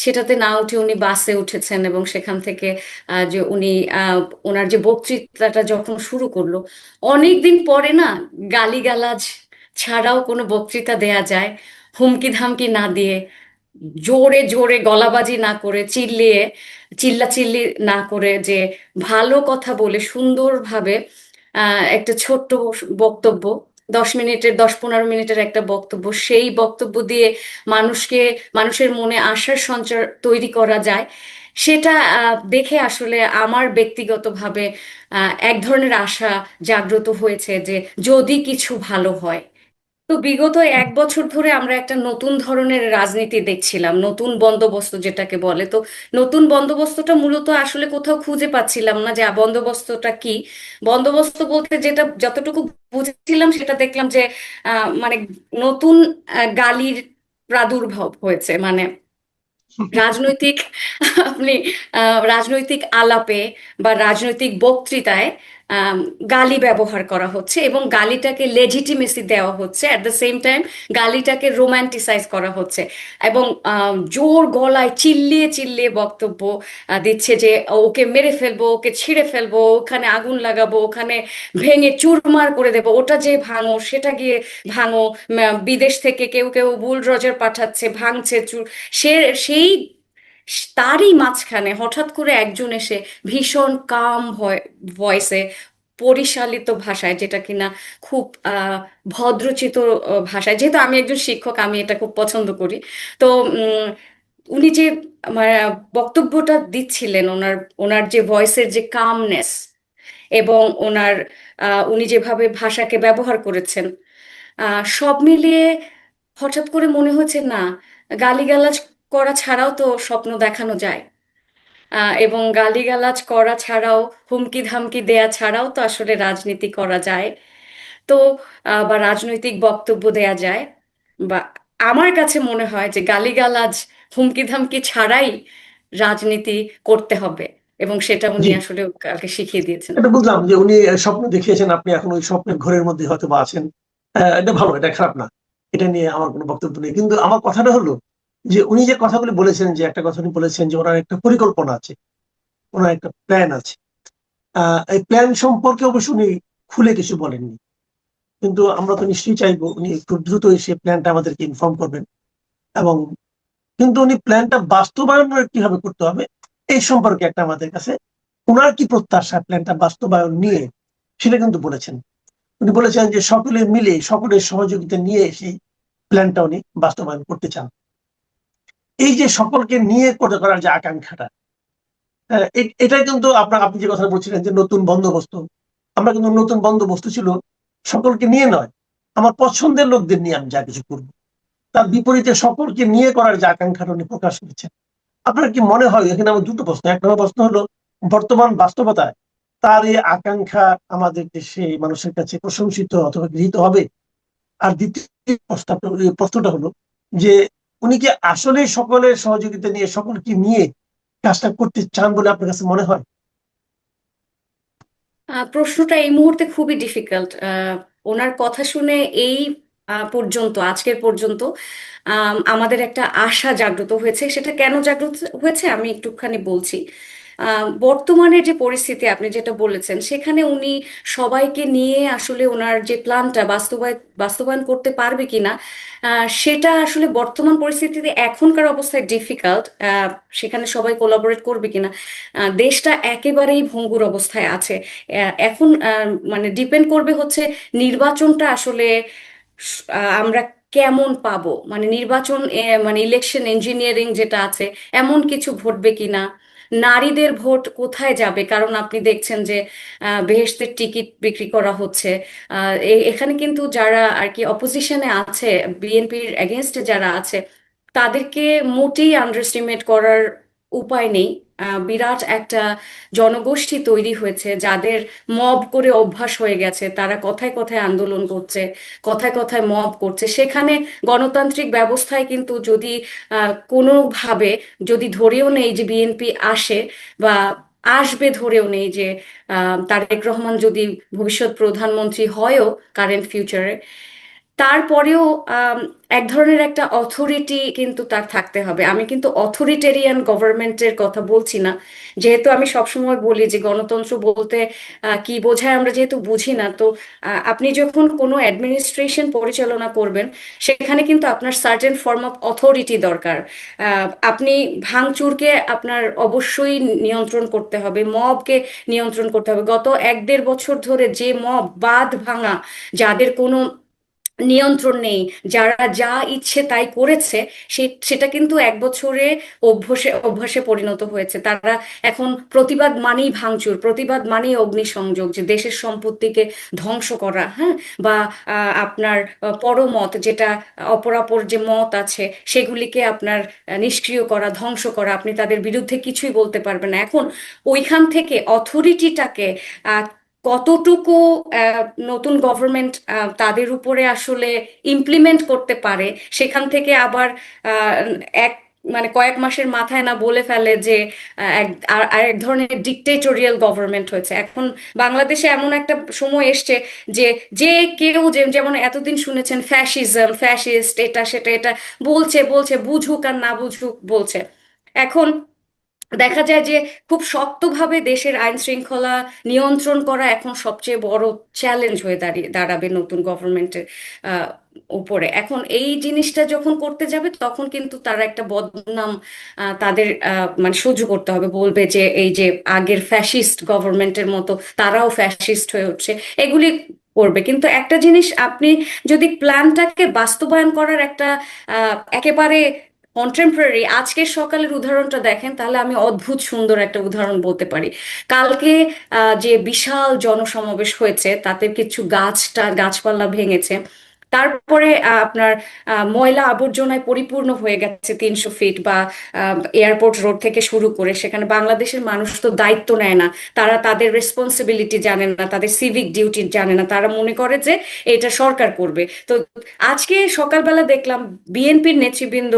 সেটাতে না উঠে উনি বাসে উঠেছেন এবং সেখান থেকে যে উনি ওনার যে বক্তৃতাটা যখন শুরু করলো, অনেক দিন পরে না গালিগালাজ ছাড়াও কোনো বক্তৃতা দেয়া যায়, হুমকি ধামকি না দিয়ে, জোরে জোরে গলাবাজি না করে, চিল্লাচিল্লি না করে, যে ভালো কথা বলে সুন্দরভাবে একটা ছোট্ট বক্তব্য, 10 মিনিটের 10-15 মিনিটের একটা বক্তব্য, সেই বক্তব্য দিয়ে মানুষের মনে আশার সঞ্চার তৈরি করা যায়। সেটা দেখে আসলে আমার ব্যক্তিগতভাবে এক ধরনের আশা জাগ্রত হয়েছে যে যদি কিছু ভালো হয়। তো বিগত 1 বছর ধরে আমরা একটা নতুন ধরনের রাজনীতি দেখছিলাম, নতুন বন্দোবস্ত যেটাকে বলে। তো নতুন বন্দোবস্তটা মূলত আসলে কোথাও খুঁজে পাচ্ছিলাম না যে বন্দোবস্তটা কি। বন্দোবস্ত বলতে যেটা যতটুকু বুঝেছিলাম সেটা দেখলাম যে মানে নতুন গালির প্রাদুর্ভাব হয়েছে। মানে রাজনৈতিক আপনি রাজনৈতিক আলাপে বা রাজনৈতিক বক্তৃতায় আম, গালি ব্যবহার করা হচ্ছে এবং গালিটাকে লেজিটিমেসি দেওয়া হচ্ছে, অ্যাট দ্য সেম টাইম গালিটাকে রোমান্টিসাইজ করা হচ্ছে এবং জোর গলায় চিল্লিয়ে চিল্লিয়ে বক্তব্য দিচ্ছে যে ওকে মেরে ফেলবো, ওকে ছিঁড়ে ফেলবো, ওখানে আগুন লাগাবো, ওখানে ভেঙে চুরমার করে দেবো, ওটা যে ভাঙো সেটা গিয়ে ভাঙো। বিদেশ থেকে কেউ কেউ বুলডোজার পাঠাচ্ছে, ভাঙছে সে সেই তারই মাঝখানে হঠাৎ করে একজন এসে ভীষণ কাম ভয়েসে, পরিশালিত ভাষায়, যেটা কিনা খুব ভদ্রচিত ভাষায়, যেহেতু আমি একজন শিক্ষক আমি এটা খুব পছন্দ করি। তো উনি যে মানে বক্তব্যটা দিচ্ছিলেন, ওনার ওনার যে ভয়েসের যে কামনেস এবং উনি যেভাবে ভাষাকে ব্যবহার করেছেন, সব মিলিয়ে হঠাৎ করে মনে হচ্ছে না, গালিগালাজ করা ছাড়াও তো স্বপ্ন দেখানো যায়। এবং গালিগালাজ করা ছাড়াও, হুমকি ধামকি দেয়া ছাড়াও তো আসলে রাজনীতি করা যায়। তো বা রাজনৈতিক বক্তব্য দেয়া যায়। বা আমার কাছে মনে হয় যে গালিগালাজ, হুমকি ধামকি ছাড়াই রাজনীতি করতে হবে, এবং সেটা উনি জি, আসলে কালকে শিখিয়ে দিয়েছেন। এটা বুঝলাম যে উনি স্বপ্ন দেখিয়েছেন, আপনি এখন ওই স্বপ্নের ঘরের মধ্যে হয়তো বা আছেন। এটা ভালো, এটা খারাপ না। এটা নিয়ে আমার কোনো বক্তব্য নেই, কিন্তু আমার কথাটা হলো যে উনি যে কথাগুলি বলেছেন, যে একটা কথা উনি বলেছেন যে ওনার একটা পরিকল্পনা আছে, ওনার একটা প্ল্যান আছে। এই প্ল্যান সম্পর্কে অবশ্য উনি খুলে কিছু বলেননি, কিন্তু আমরা তো নিশ্চয়ই চাইবো উনি খুব দ্রুতই সেই প্ল্যানটা আমাদেরকে ইনফর্ম করবেন। এবং কিন্তু উনি প্ল্যানটা বাস্তবায়ন কিভাবে করতে হবে এই সম্পর্কে একটা আমাদের কাছে ওনার কি প্রত্যাশা প্ল্যানটা বাস্তবায়ন নিয়ে, সেটা কিন্তু বলেছেন। উনি বলেছেন যে সকলে মিলে সকলের সহযোগিতা নিয়ে সেই প্ল্যানটা উনি বাস্তবায়ন করতে চান। এই যে সকলকে নিয়ে করার যে আকাঙ্ক্ষাটা, এটাই কিন্তু আপনি যে কথা বলছিলেন যে নতুন বন্দোবস্ত, আমরা কিন্তু নতুন বন্দোবস্ত ছিল সকলকে নিয়ে নয়, আমার পছন্দের লোকদের নিয়ে আমি যা কিছু করবো, তার বিপরীতে সকলকে নিয়ে করার যে আকাঙ্ক্ষাটা উনি প্রকাশ করেছেন। আপনার কি মনে হয়, এখানে আমার দুটো প্রশ্ন, এক নম্বর প্রশ্ন হলো বর্তমান বাস্তবতায় তার এই আকাঙ্ক্ষা আমাদের দেশে মানুষের কাছে প্রশংসিত অথবা গৃহীত হবে? আর দ্বিতীয় প্রশ্নটা হলো যে উনি কি আসলে সকলের সহযোগিতা নিয়ে সকলকে নিয়ে কাজটা করতে চান বলে আপনার কাছে মনে হয়? প্রশ্নটা এই মুহূর্তে খুবই ডিফিকাল্ট। ওনার কথা শুনে এই পর্যন্ত, আজকের পর্যন্ত আমাদের একটা আশা জাগ্রত হয়েছে। সেটা কেন জাগ্রত হয়েছে আমি একটুখানি বলছি। বর্তমানে যে পরিস্থিতি আপনি যেটা বলেছেন, সেখানে উনি সবাইকে নিয়ে আসলে ওনার যে প্ল্যানটা বাস্তবায়ন করতে পারবে কিনা, সেটা আসলে বর্তমান পরিস্থিতিতে এখনকার অবস্থায় ডিফিকাল্ট। সেখানে সবাই কোলাবোরেট করবে কিনা, দেশটা একেবারেই ভঙ্গুর অবস্থায় আছে। এখন মানে ডিপেন্ড করবে হচ্ছে নির্বাচনটা আসলে আমরা কেমন পাবো, মানে নির্বাচন মানে ইলেকশন ইঞ্জিনিয়ারিং যেটা আছে, এমন কিছু ঘটবে কিনা, নারীদের ভোট কোথায় যাবে। কারণ আপনি দেখছেন যে বেহেশতের টিকিট বিক্রি করা হচ্ছে। এখানে কিন্তু যারা আর কি অপোজিশনে আছে, বিএনপির এগেনস্টে যারা আছে, তাদেরকে মোটেই আন্ডারস্টিমেট করার উপায় নেই। বিরাট একটা জনগোষ্ঠী তৈরি হয়েছে যাদের মব করে অভ্যাস হয়ে গেছে, তারা কথায় কথায় আন্দোলন করছে, কথায় কথায় মব করছে। সেখানে গণতান্ত্রিক ব্যবস্থায় কিন্তু যদি কোনোভাবে, যদি ধরেও নেই যে বিএনপি আসে বা আসবে, ধরেও নেই যে তারেক রহমান যদি ভবিষ্যৎ প্রধানমন্ত্রী হয়ও কারেন্ট ফিউচারে, তারপরেও এক ধরনের একটা অথরিটি কিন্তু তার থাকতে হবে। আমি কিন্তু অথরিটেরিয়ান গভর্নমেন্টের কথা বলছি না, যেহেতু আমি সবসময় বলি যে গণতন্ত্র বলতে কি বোঝায় আমরা যেহেতু বুঝি না। তো আপনি যখন কোনো অ্যাডমিনিস্ট্রেশন পরিচালনা করবেন, সেখানে কিন্তু আপনার সার্টেন ফর্ম অফ অথরিটি দরকার। আপনি ভাঙচুরকে আপনার অবশ্যই নিয়ন্ত্রণ করতে হবে, মবকে নিয়ন্ত্রণ করতে হবে। গত 1-1.5 বছর ধরে যে মব বাঁধ ভাঙা, যাদের কোনো নিয়ন্ত্রণ নেই, যারা যা ইচ্ছে তাই করেছে, সেটা কিন্তু 1 বছরে অভ্যাসে অভ্যাসে পরিণত হয়েছে। তারা এখন প্রতিবাদ মানেই ভাঙচুর, প্রতিবাদ মানেই অগ্নিসংযোগ, যে দেশের সম্পত্তিকে ধ্বংস করা, হ্যাঁ, বা আপনার পরমত, যেটা অপরাপর যে মত আছে সেগুলিকে আপনার নিষ্ক্রিয় করা, ধ্বংস করা। আপনি তাদের বিরুদ্ধে কিছুই বলতে পারবেন না। এখন ওইখান থেকে অথরিটিটাকে কতটুকু নতুন গভর্নমেন্ট তাদের উপরে আসলে ইমপ্লিমেন্ট করতে পারে, সেখান থেকে আবার আহ, এক মানে কয়েক মাসের মাথায় না বলে ফেলে যে এক ধরনের ডিকটেটোরিয়াল গভর্নমেন্ট হয়েছে। এখন বাংলাদেশে এমন একটা সময় এসছে যে যে কেউ যেমন এতদিন শুনেছেন ফ্যাসিজম, ফ্যাসিস্ট, এটা সেটা, এটা বলছে বলছে, বুঝুক আর না বুঝুক বলছে। এখন দেখা যায় যে খুব শক্তভাবে দেশের আইন শৃঙ্খলা নিয়ন্ত্রণ করা এখন সবচেয়ে বড় চ্যালেঞ্জ হয়ে দাঁড়াবে নতুন গভর্নমেন্টের উপরে। এখন এই জিনিসটা যখন করতে যাবে, তখন কিন্তু তারা একটা বদনাম তাদের মানে সহ্য করতে হবে, বলবে যে এই যে আগের ফ্যাসিস্ট গভর্নমেন্টের মতো তারাও ফ্যাসিস্ট হয়ে উঠছে, এগুলি করবে। কিন্তু একটা জিনিস, আপনি যদি প্ল্যানটাকে বাস্তবায়ন করার একটা একেবারে কন্টেম্পোরারি আজকের সকালের উদাহরণটা দেখেন, তাহলে আমি অদ্ভুত সুন্দর একটা উদাহরণ বলতে পারি। কালকে যে বিশাল জনসমাবেশ হয়েছে, তাতে কিছু গাছপালা ভেঙেছে। তারপরে আপনার ময়লা আবর্জনায় পরিপূর্ণ হয়ে গেছে 300 ফিট, বা এয়ারপোর্ট রোড থেকে শুরু করে। সেখানে বাংলাদেশের মানুষ তো দায়িত্ব নেয় না, তারা তাদের রেসপন্সিবিলিটি জানে না, তাদের সিভিক ডিউটি জানে না, তারা মনে করে যে এটা সরকার করবে। তো আজকে সকালবেলা দেখলাম বিএনপির নেতৃবৃন্দ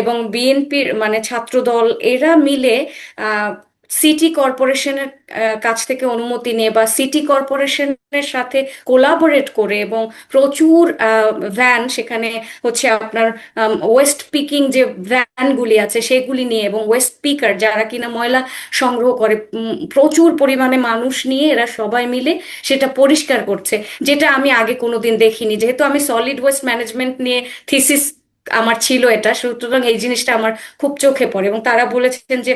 এবং বিএনপির মানে ছাত্রদল, এরা মিলে সিটি কর্পোরেশনের কাছ থেকে অনুমতি নিয়ে, বা সিটি কর্পোরেশনের সাথে কোলাবোরেট করে, এবং প্রচুর ভ্যান সেখানে হচ্ছে আপনার ওয়েস্ট পিকিং যে ভ্যানগুলি আছে সেগুলি নিয়ে, এবং ওয়েস্ট পিকার যারা কিনা ময়লা সংগ্রহ করে, প্রচুর পরিমাণে মানুষ নিয়ে এরা সবাই মিলে সেটা পরিষ্কার করছে, যেটা আমি আগে কোনোদিন দেখিনি। যেহেতু আমি সলিড ওয়েস্ট ম্যানেজমেন্ট নিয়ে থিসিস আমার ছিল, এটা সুতরাং এই জিনিসটা আমার খুব চোখে পড়ে। এবং তারা বলেছেন যে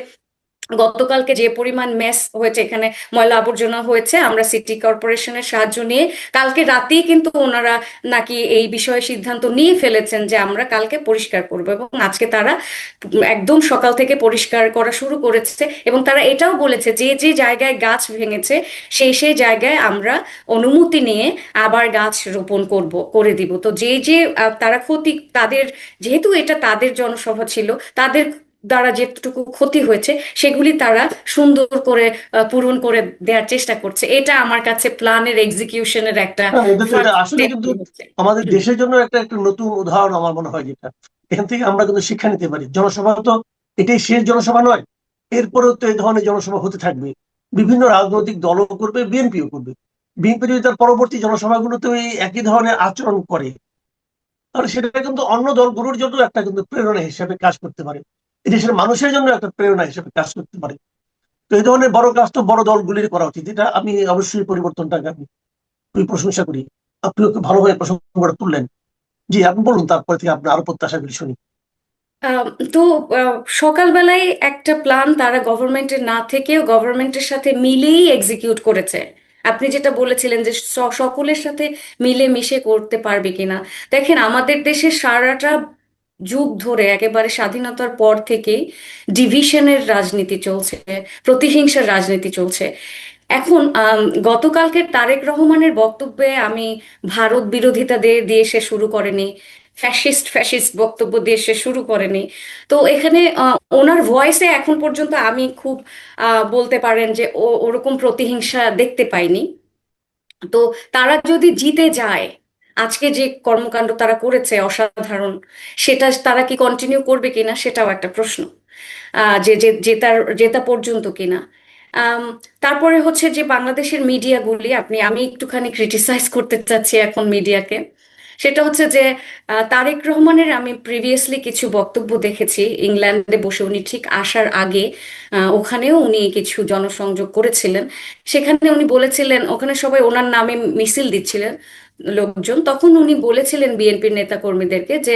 গতকালকে যে পরিমাণ মেস হয়েছে, এখানে ময়লা আবর্জনা হয়েছে, আমরা সিটি কর্পোরেশনের সাহায্য নিয়ে কালকে রাতেই কিন্তু ওনারা নাকি এই বিষয়ে সিদ্ধান্ত নিয়ে ফেলেছেন যে আমরা কালকে পরিষ্কার করব। এবং আজকে তারা একদম সকাল থেকে পরিষ্কার করা শুরু করেছে। এবং তারা এটাও বলেছে যে যে জায়গায় গাছ ভেঙেছে সেই জায়গায় আমরা অনুমতি নিয়ে আবার গাছ রোপণ করে দিব। তো যে যে তারা ক্ষতি, তাদের যেহেতু এটা তাদের জনসভা ছিল, তাদের দ্বারা যেটুকু ক্ষতি হয়েছে সেগুলি তারা সুন্দর করে পূরণ করে দেওয়ার চেষ্টা করছে। এটা আমার কাছে প্ল্যানের এক্সিকিউশনের একটা হ্যাঁ, এটা ফার্স্ট আসলে স্টেপ কিন্তু হচ্ছে। আমাদের দেশের জন্য একটা একটা নতুন উদাহরণ আমার মনে হয়, যেটা এখান থেকে আমরা কিন্তু শিক্ষা নিতে পারি। জনসভা তো এটাই শেষ জনসভা নয়, এরপরেও তো এই ধরনের জনসভা হতে থাকবে। বিভিন্ন রাজনৈতিক দলও করবে, বিএনপিও করবে। বিএনপি যদি তার পরবর্তী জনসভাগুলোতে এই একই ধরনের আচরণ করে, তাহলে সেটা কিন্তু অন্য দলগুলোর জন্য একটা কিন্তু প্রেরণা হিসেবে কাজ করতে পারে, এই দেশের মানুষের জন্য একটা প্রেরণা হিসেবে কাজ করতে পারে। তো এই ধরনের বড় কাজ তো বড় দলগুলির করা উচিত। এটা আমি অবশ্যই পরিবর্তনটাকে আমি খুবই প্রশংসা করি। আপনিও খুব ভালোভাবে প্রসঙ্গটা তুললেন। জি, আপনি বলুন, তারপরে থেকে আপনার আরো প্রত্যাশাগুলি শুনি। আম, তো সকালবেলায় একটা প্ল্যান তারা গভর্নমেন্টের না থেকেও গভর্নমেন্টের সাথে মিলেই এক্সিকিউট করেছে। আপনি যেটা বলেছিলেন যে সকলের সাথে মিলে মিশে করতে পারবে কিনা, দেখেন আমাদের দেশে সারাটা যুগ ধরে একেবারে স্বাধীনতার পর থেকেই ডিভিশনের রাজনীতি চলছে, প্রতিহিংসার রাজনীতি চলছে। এখন গতকালকে তারেক রহমানের বক্তব্যে আমি ভারত বিরোধিতা দিয়ে সে শুরু করেনি, ফ্যাসিস্ট ফ্যাসিস্ট বক্তব্য দিয়ে সে শুরু করেনি। তো এখানে ওনার ভয়েসে এখন পর্যন্ত আমি খুব বলতে পারেন যে ওরকম প্রতিহিংসা দেখতে পাইনি। তো তারা যদি জিতে যায়, আজকে যে কর্মকাণ্ড তারা করেছে অসাধারণ, সেটা তারা কি কন্টিনিউ করবে কিনা সেটাও একটা প্রশ্ন। যে জেতা পর্যন্ত কিনা। আম, তারপরে হচ্ছে যে বাংলাদেশের মিডিয়াগুলি, আমি একটুখানি ক্রিটিসাইজ করতে চাচ্ছি এখন মিডিয়াকে। সেটা হচ্ছে যে তারেক রহমানের আমি প্রিভিয়াসলি কিছু বক্তব্য দেখেছি ইংল্যান্ডে বসে, উনি ঠিক আসার আগে ওখানেও উনি কিছু জনসংযোগ করেছিলেন। সেখানে উনি বলেছিলেন, ওখানে সবাই ওনার নামে মিছিল দিচ্ছিলেন লোকজন, তখন উনি বলেছিলেন বিএনপির নেতা কর্মীদেরকে যে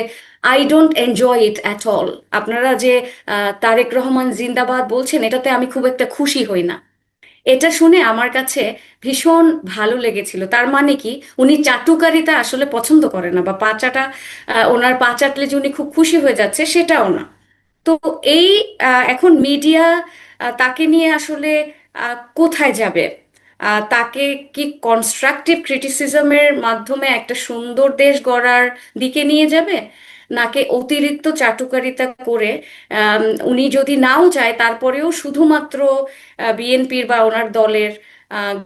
I don't enjoy it at all. আপনারা যে তারেক রহমান জিন্দাবাদ বলছেন, এটাতে আমি খুব একটা খুশি হই না। এটা শুনে আমার কাছে ভীষণ ভালো লেগেছিল। তার মানে কি, উনি চাটুকারিতা আসলে পছন্দ করে না, বা পাচাটা ওনার পা চাটলে যে উনি খুব খুশি হয়ে যাচ্ছে সেটাও না। তো এই এখন মিডিয়া তাকে নিয়ে আসলে কোথায় যাবে? তাকে কি কনস্ট্রাকটিভ ক্রিটিসিজমের মাধ্যমে একটা সুন্দর দেশ গড়ার দিকে নিয়ে যাবে, নাকি অতিরিক্ত চাটুকারিতা করে আম, উনি যদি নাও চায় তারপরেও শুধুমাত্র বিএনপির বা ওনার দলের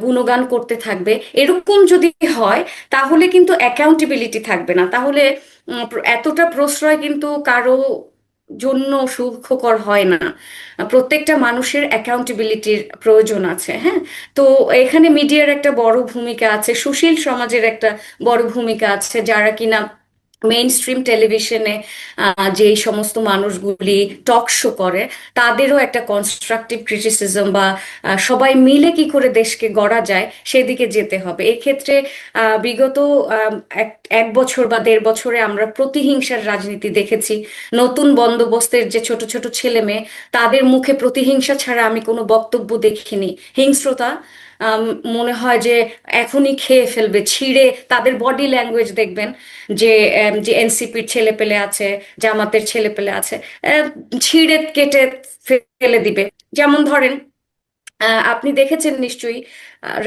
গুণগান করতে থাকবে? এরকম যদি হয় তাহলে কিন্তু অ্যাকাউন্টেবিলিটি থাকবে না। তাহলে এতটা প্রশ্রয় কিন্তু কারো জন্য সুখকর হয় না। প্রত্যেকটা মানুষের অ্যাকাউন্টেবিলিটির প্রয়োজন আছে, হ্যাঁ। তো এখানে মিডিয়ার একটা বড় ভূমিকা আছে, সুশীল সমাজের একটা বড় ভূমিকা আছে, যারা কিনা মেইন স্ট্রিম টেলিভিশনে যে সমস্ত মানুষগুলি টক শো করে, তাদেরও একটা কনস্ট্রাকটিভ ক্রিটিসিজম বা সবাই মিলে কি করে দেশকে গড়া যায় সেদিকে যেতে হবে। এক্ষেত্রে বিগত আহ, এক এক বছর বা 1.5 বছরে আমরা প্রতিহিংসার রাজনীতি দেখেছি। নতুন বন্দোবস্তের যে ছোট ছোট ছেলে মেয়ে, তাদের মুখে প্রতিহিংসা ছাড়া আমি কোনো বক্তব্য দেখিনি। হিংস্রতা আম, মনে হয় যে এখনই খেয়ে ফেলবে ছিঁড়ে। তাদের বডি ল্যাঙ্গুয়েজ দেখবেন যে যে এনসিপির ছেলে পেলে আছে, জামাতের ছেলে পেলে আছে, ছিঁড়ে কেটে ফেলে দিবে। যেমন ধরেন, আপনি দেখেছেন নিশ্চয়ই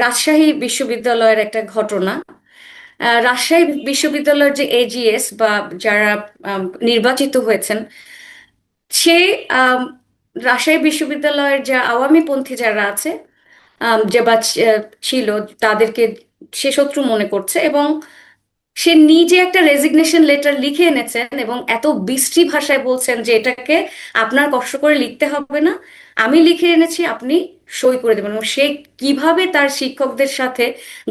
রাজশাহী বিশ্ববিদ্যালয়ের একটা ঘটনা। রাজশাহী বিশ্ববিদ্যালয়ের যে এজিএস বা যারা নির্বাচিত হয়েছেন, সে আম, রাজশাহী বিশ্ববিদ্যালয়ের যে আওয়ামীপন্থী যারা আছে, যে বা ছিল, তাদেরকে সে শত্রু মনে করছে, এবং সে নিজে একটা রেজিগনেশন লেটার লিখে এনেছেন এবং এত বিশ্রী ভাষায় বলছেন যে এটাকে আপনার কষ্ট করে লিখতে হবে না, আমি লিখে এনেছি, আপনি সই করে দেবেন। এবং সে কিভাবে তার শিক্ষকদের সাথে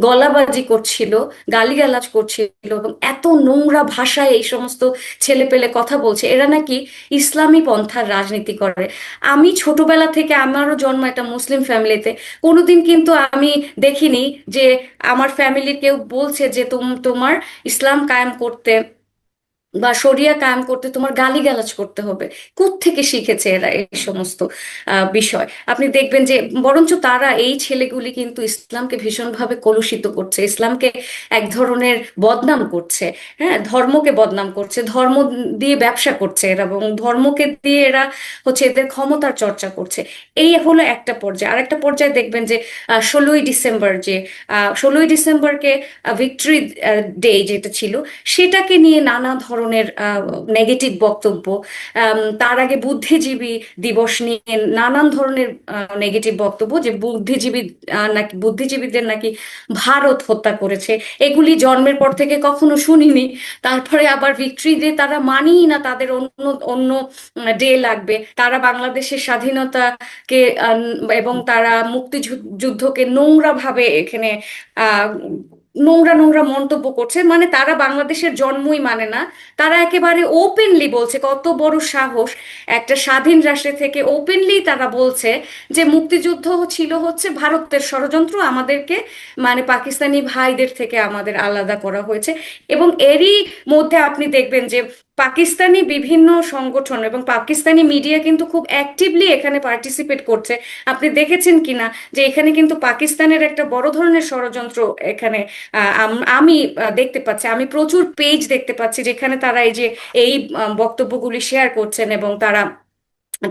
গলাবাজি করছিল, গালিগালাজ করছিল, এবং এত নোংরা ভাষায় এই সমস্ত ছেলেপেলে কথা বলছে, এরা নাকি ইসলামী পন্থার রাজনীতি করে। আমি ছোটবেলা থেকে, আমারও জন্ম একটা মুসলিম ফ্যামিলিতে, কোনোদিন কিন্তু আমি দেখিনি যে আমার ফ্যামিলির কেউ বলছে যে তোমার ইসলাম কায়েম করতে বা শরিয়া কায়েম করতে তোমার গালিগালাজ করতে হবে। কোত্থেকে শিখেছে এরা এই সমস্ত বিষয়? আপনি দেখবেন যে বরঞ্চ তারা, এই ছেলেগুলি কিন্তু ইসলামকে ভীষণভাবে কলুষিত করছে, ইসলামকে এক ধরনের বদনাম করছে। হ্যাঁ, ধর্মকে বদনাম করছে, ধর্ম দিয়ে ব্যবসা করছে এরা, এবং ধর্মকে দিয়ে এরা হচ্ছে এদের ক্ষমতার চর্চা করছে। এই হলো একটা পর্যায়ে। আর একটা পর্যায়ে দেখবেন যে 16ই ডিসেম্বর, যে 16ই ডিসেম্বরকে ভিক্টরি ডে যেটা ছিল, সেটাকে নিয়ে নানা ধরনের নেগেটিভ বক্তব্য। তার আগে বুদ্ধিজীবী দিবস নিয়ে নানান ধরনের নেগেটিভ বক্তব্য, যে বুদ্ধিজীবী নাকি বুদ্ধিজীবীদের নাকি ভারত হত্যা করেছে। এগুলি জন্মের পর থেকে কখনো শুনিনি। তারপরে আবার ভিক্টরি ডে তারা মানেই না, তাদের অন্য অন্য ডে লাগবে। তারা বাংলাদেশের স্বাধীনতাকে এবং তারা মুক্তিযুদ্ধকে নোংরা ভাবে এখানে আহ নোংরা নোংরা মন্তব্য করছে। মানে তারা বাংলাদেশের জন্মই মানে না। তারা একেবারে ওপেনলি বলছে, কত বড় সাহস একটা স্বাধীন রাষ্ট্র থেকে ওপেনলি তারা বলছে যে মুক্তিযুদ্ধ ছিল হচ্ছে ভারতের ষড়যন্ত্র, আমাদেরকে মানে পাকিস্তানি ভাইদের থেকে আমাদের আলাদা করা হয়েছে। এবং এরই মধ্যে আপনি দেখবেন যে পাকিস্তানি বিভিন্ন সংগঠন এবং পাকিস্তানি মিডিয়া কিন্তু খুব অ্যাক্টিভলি এখানে পার্টিসিপেট করছে। আপনি দেখেছেন কিনা যে এখানে কিন্তু পাকিস্তানের একটা বড় ধরনের ষড়যন্ত্র এখানে আমি দেখতে পাচ্ছি। আমি প্রচুর পেজ দেখতে পাচ্ছি যেখানে তারা এই যে এই বক্তব্যগুলি শেয়ার করছেন, এবং তারা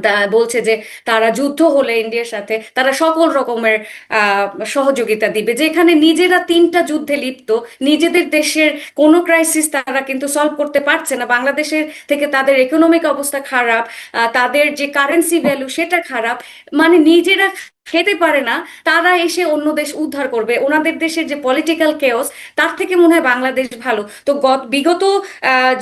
তা বলছে যে তারা যুদ্ধ হলে ইন্ডিয়ার সাথে তারা সকল রকমের আহ সহযোগিতা দিবে। যেখানে নিজেরা 3টা যুদ্ধে লিপ্ত, নিজেদের দেশের কোনো ক্রাইসিস তারা কিন্তু সলভ করতে পারছে না, বাংলাদেশের থেকে তাদের ইকোনমিক অবস্থা খারাপ, তাদের যে কারেন্সি ভ্যালু সেটা খারাপ, মানে নিজেরা খেতে পারে না, তারা এসে অন্য দেশ উদ্ধার করবে, ওনাদের দেশের যে পলিটিক্যাল কেওস তার থেকে মনে হয় বাংলাদেশ ভালো। তো বিগত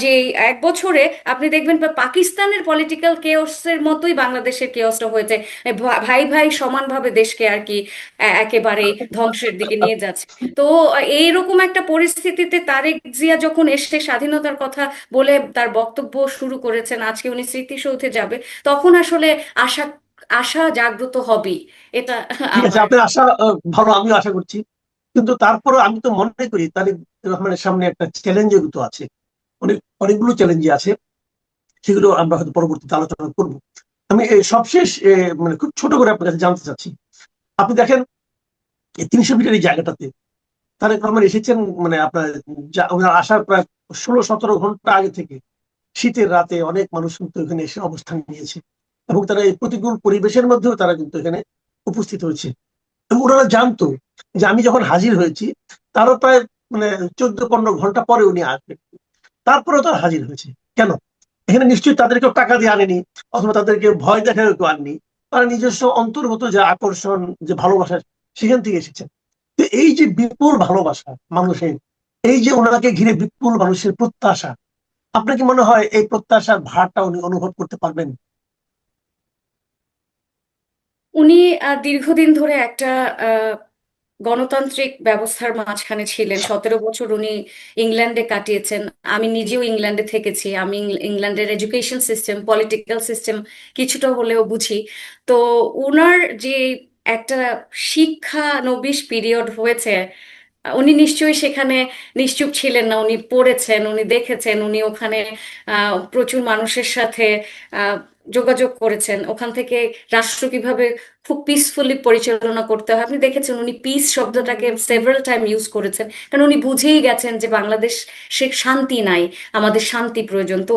যে 1 বছরে আপনি দেখবেন পাকিস্তানের পলিটিক্যাল কেওসের মতোই বাংলাদেশের কেওসটা হয়েছে। ভাই ভাই সমানভাবে দেশকে আর কি একেবারে ধ্বংসের দিকে নিয়ে যাচ্ছে। তো এইরকম একটা পরিস্থিতিতে তারেক জিয়া যখন এসে স্বাধীনতার কথা বলে তার বক্তব্য শুরু করেছেন, আজকে উনি স্মৃতিসৌধে যাবে, তখন আসলে আশা আশা জাগ্রত হবেই। এটা ঠিক আছে, আমার। আপনার আশা ভালো, আমিও আশা করছি। কিন্তু তারপরে আমি তো মনে করি তারেক রহমানের সামনে একটা চ্যালেঞ্জের তো আছে, অনেকগুলো চ্যালেঞ্জ আছে, সেগুলো আমরা হয়তো পরবর্তীতে আলোচনা করব। আমি সবশেষ মানে খুব ছোট করে আপনার কাছে জানতে চাচ্ছি, আপনি দেখেন এই 300 মিটার এই জায়গাটাতে তারেক রহমান এসেছেন, মানে আপনার ওনার আসার প্রায় 16-17 ঘন্টা আগে থেকে শীতের রাতে অনেক মানুষ কিন্তু এখানে এসে অবস্থান নিয়েছে, এবং তারা এই প্রতিকূল পরিবেশের মধ্যেও তারা কিন্তু এখানে উপস্থিত হয়েছে। এবং ওনারা জানতো যে আমি যখন হাজির হয়েছি তারও প্রায় মানে 14-15 ঘন্টা পরে উনি আসবেন, তারপরেও তারা হাজির হয়েছে। কেন? এখানে নিশ্চয়ই তাদেরকে টাকা দিয়ে আনেনি, অথবা তাদেরকে ভয় দেখায় কেউ আনেনি, তারা নিজস্ব অন্তর্গত যে আকর্ষণ, যে ভালোবাসা, সেখান থেকে এসেছেন। তো এই যে বিপুল ভালোবাসা মানুষের, এই যে ওনাকে ঘিরে বিপুল মানুষের প্রত্যাশা, আপনার কি মনে হয় এই প্রত্যাশার ভারটা উনি অনুভব করতে পারবেন? উনি দীর্ঘদিন ধরে একটা আহ, গণতান্ত্রিক ব্যবস্থার মাঝখানে ছিলেন। 17 বছর উনি ইংল্যান্ডে কাটিয়েছেন। আমি নিজেও ইংল্যান্ডে থেকেছি, আমি ইংল্যান্ডের এডুকেশন সিস্টেম, পলিটিক্যাল সিস্টেম কিছুটা হলেও বুঝি। তো উনার যে একটা শিক্ষানবিশ পিরিয়ড হয়েছে, উনি নিশ্চয়ই সেখানে নিশ্চুপ ছিলেন না। উনি পড়েছেন, উনি দেখেছেন, উনি ওখানে প্রচুর মানুষের সাথে আহ, যোগাযোগ করেছেন। ওখান থেকে রাষ্ট্র কিভাবে খুব পিসফুলি পরিচালনা করতে হয় আপনি দেখেছেন। উনি পিস শব্দটাকে সেভারাল টাইম ইউজ করেছেন, কারণ উনি বুঝেই গেছেন যে বাংলাদেশ সে শান্তি নাই, আমাদের শান্তি প্রয়োজন। তো